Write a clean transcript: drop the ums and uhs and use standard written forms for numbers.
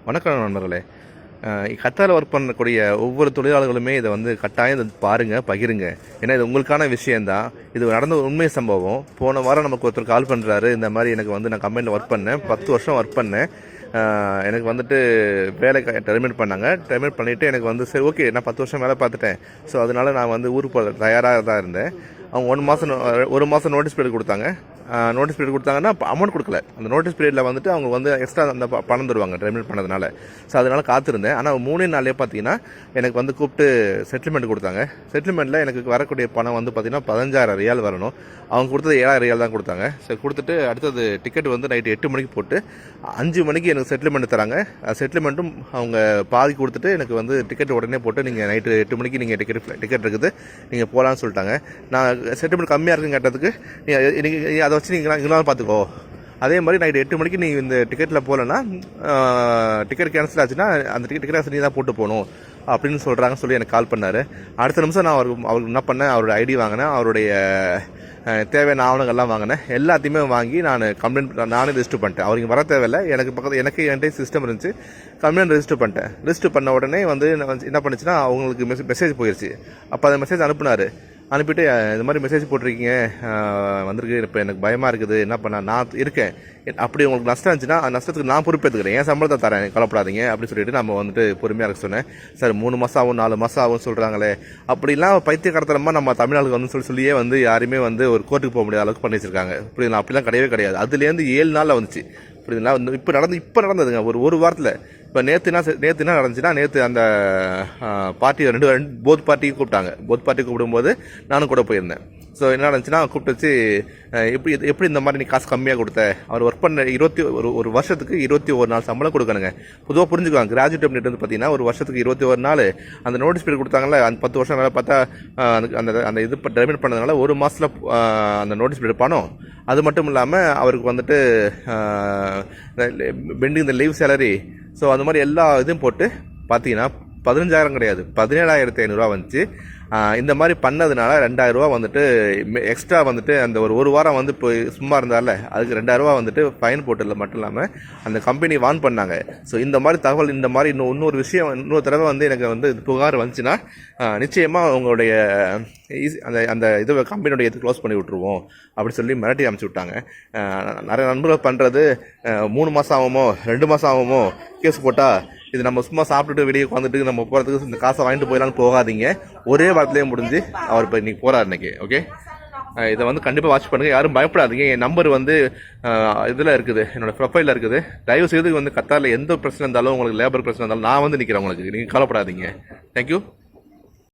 வணக்கம் நண்பர்களே. கத்தாரில் ஒர்க் பண்ணக்கூடிய ஒவ்வொரு தொழிலாளர்களுமே இதை வந்து கட்டாயம் இதை பாருங்கள், பகிருங்க. ஏன்னா இது உங்களுக்கான விஷயந்தான். இது நடந்த உண்மை சம்பவம். போன வாரம் நமக்கு ஒருத்தர் கால் பண்ணுறாரு, இந்த மாதிரி எனக்கு வந்து நான் கம்பெனியில் ஒர்க் பண்ணேன், 10 வருஷம் ஒர்க் பண்ணேன், எனக்கு வந்துட்டு வேலை டெர்மினேட் பண்ணாங்க. டெர்மினேட் பண்ணிவிட்டு எனக்கு வந்து சரி ஓகே, நான் 10 வருஷம் வேலை பார்த்துட்டேன், ஸோ அதனால் நான் வந்து ஊருக்கு போக தயாராக தான் இருந்தேன். அவங்க 1 மாதம் நோட்டீஸ் பீரியட் கொடுத்தாங்க. நோட்டீஸ் பீரியட் கொடுத்தாங்கன்னா அமௌண்ட் கொடுக்கல. அந்த நோட்டீஸ் பீரியடில் வந்துட்டு அவங்க வந்து எக்ஸ்ட்ரா அந்த பணம் தருவாங்க டெர்மினேட் பண்ணதுனால. ஸோ அதனால் காத்திருந்தேன். ஆனால் 3 நாள்லேயே பார்த்தீங்கன்னா எனக்கு வந்து கூப்பிட்டு செட்டில்மெண்ட் கொடுத்தாங்க. செட்டில்மெண்ட்டில் எனக்கு வரக்கூடிய பணம் வந்து பார்த்தீங்கன்னா 15,000 ரியால் வரணும். அவங்க கொடுத்தது 7,000 ரியால் தான் கொடுத்தாங்க. சரி கொடுத்துட்டு அடுத்தது டிக்கெட் வந்து நைட்டு 8 மணிக்கு போட்டு 5 மணிக்கு எனக்கு செட்டில்மெண்ட் தராங்க. செட்டில்மெண்ட்டும் அவங்க பாதி கொடுத்துட்டு எனக்கு வந்து டிக்கெட் உடனே போட்டு நீங்கள் நைட்டு 8 மணிக்கு நீங்கள் டிக்கெட் இருக்குது, நீங்கள் போகலான்னு சொல்லிட்டாங்க. நான் செட்டில்மெண்ட் கம்மியாக இருக்குன்னு கேட்டதுக்கு நீங்கள் அதை வச்சு நீங்களாம் பார்த்துக்கோ. அதே மாதிரி நைட்டு 8 மணிக்கு நீ இந்த டிக்கெட்டில் போகலன்னா டிக்கெட் கேன்சல் ஆச்சுன்னா அந்த டிக்கெட் நீ தான் போட்டு போகணும் அப்படின்னு சொல்கிறாங்கன்னு சொல்லி எனக்கு கால் பண்ணார். அடுத்த நிமிஷம் நான் அவருக்கு என்ன பண்ணேன், அவரோட ஐடி வாங்கினேன், அவருடைய தேவையான ஆவணங்கள்லாம் வாங்கினேன். எல்லாத்தையுமே வாங்கி நான் கம்ப்ளைண்ட் நானே ரெஜிஸ்டர் பண்ணிட்டேன். அவருக்கு வர தேவையில்லை, எனக்கு என்கிட்ட சிஸ்டம் இருந்துச்சு, கம்ப்ளைண்ட் ரெஜிஸ்டர் பண்ணிட்டேன். ரெஜிஸ்டர் பண்ண உடனே வந்து என்ன பண்ணுச்சுன்னா அவங்களுக்கு மெசேஜ் போயிடுச்சு. அப்போ அந்த மெசேஜ் அனுப்பிட்டு இந்த மாதிரி மெசேஜ் போட்டிருக்கீங்க, வந்திருக்கு, இப்போ எனக்கு பயமாக இருக்குது, என்ன பண்ண நான் இருக்கேன், அப்படி உங்களுக்கு நஷ்டம் இருந்துச்சுன்னா அந்த நஷ்டத்துக்கு நான் பொறுப்பேற்றுக்கிறேன், என் சம்பளத்தை தரேன், கவலைப்படாதீங்க அப்படின்னு சொல்லிட்டு நம்ம வந்துட்டு பொறுமையாக இருக்க சொன்னேன். சார் 3 மாதம் ஆகும், 4 மாதம் ஆகும் சொல்கிறாங்களே, அப்படிலாம் பைத்தியக்காரத்தனமாக நம்ம தமிழ்நாடுக்கு வந்து சொல்லியே வந்து யாருமே வந்து ஒரு கோர்ட்டுக்கு போக முடியாத அளவுக்கு பண்ணி வச்சிருக்காங்க. இப்படி அப்படிலாம் கிடையவே கிடையாது. அதுலேருந்து 7 நாளில் வந்துச்சு. புரியுதுங்களா? இப்போ நடந்ததுங்க ஒரு வாரத்தில். இப்போ நேற்று என்ன நடந்துச்சுன்னா, நேற்று அந்த பார்ட்டி போத் பார்ட்டிக்கு கூப்பிட்டாங்க. போத் பார்ட்டி கூப்பிடும்போது நானும் கூட போயிருந்தேன். ஸோ என்ன நடந்துச்சுன்னா கூப்பிட்டு வச்சு எப்படி இந்த மாதிரி நீ காசு கம்மியாக கொடுத்த, அவர் ஒர்க் பண்ண ஒரு வருஷத்துக்கு 21 நாள் சம்பளம் கொடுக்கணுங்க. பொதுவாக புரிஞ்சுக்குவாங்க. கிராஜுவேட் அப்படின்ட்டு வந்து பார்த்தீங்கன்னா ஒரு வருஷத்துக்கு 21 நாள் அந்த நோட்டீஸ் பீரியட் கொடுத்தாங்களே, அந்த 10 வருஷம் வேலை பார்த்தா அந்த இது டெர்மினேட் பண்ணதுனால 1 மாதத்தில் அந்த நோட்டீஸ் பீரியட் பணம். அது மட்டும் இல்லாமல் அவருக்கு வந்துட்டு பெண்டிங் இந்த லீவ் சேலரி, ஸோ அந்த மாதிரி எல்லா இதையும் போட்டு பார்த்தீங்கன்னா 15,000 கிடையாது, 17,500 வந்துச்சு. இந்த மாதிரி பண்ணதுனால 2,000 வந்துட்டு எக்ஸ்ட்ரா வந்துட்டு அந்த ஒரு வாரம் வந்து இப்போ சும்மா இருந்தால அதுக்கு 2,000 வந்துட்டு ஃபைன் போட்டதில் மட்டும் இல்லாமல் அந்த கம்பெனி வார்ன் பண்ணாங்க. ஸோ இந்த மாதிரி தகவல், இந்த மாதிரி இன்னொரு விஷயம் இன்னொரு தடவை வந்து எனக்கு வந்து புகார் வந்துச்சுன்னா நிச்சயமாக உங்களுடைய அந்த இது கம்பெனியோட இது க்ளோஸ் பண்ணி விட்ருவோம் அப்படின்னு சொல்லி மிரட்டி அனுப்பிச்சி விட்டாங்க. நிறைய நண்பர்கள் பண்ணுறது 3 மாதம் ஆகுமோ 2 மாதம் ஆகுமோ கேஸ் போட்டால், இது நம்ம சும்மா சாப்பிட்டுட்டு வெளியே உட்காந்துட்டு நம்ம போகிறதுக்கு இந்த காசை வாங்கிட்டு போயிடலான்னு போகாதீங்க. ஒரே வாரத்துலேயே முடிஞ்சு அவர் இப்போ இன்றைக்கி போகிறார் இன்னைக்கு. ஓகே, இதை வந்து கண்டிப்பாக வாட்ச் பண்ணுங்கள், யாரும் பயப்படாதீங்க. என் நம்பர் வந்து இதில் இருக்குது, என்னோடய ப்ரொஃபைலில் இருக்குது. தயவு செய்து வந்து கத்தாரில் எந்த பிரச்சனை இருந்தாலும், உங்களுக்கு லேபர் பிரச்சனை இருந்தாலும் நான் வந்து நிற்கிறேன் உங்களுக்கு, நீங்கள் கவலைப்படாதீங்க. தேங்க்யூ.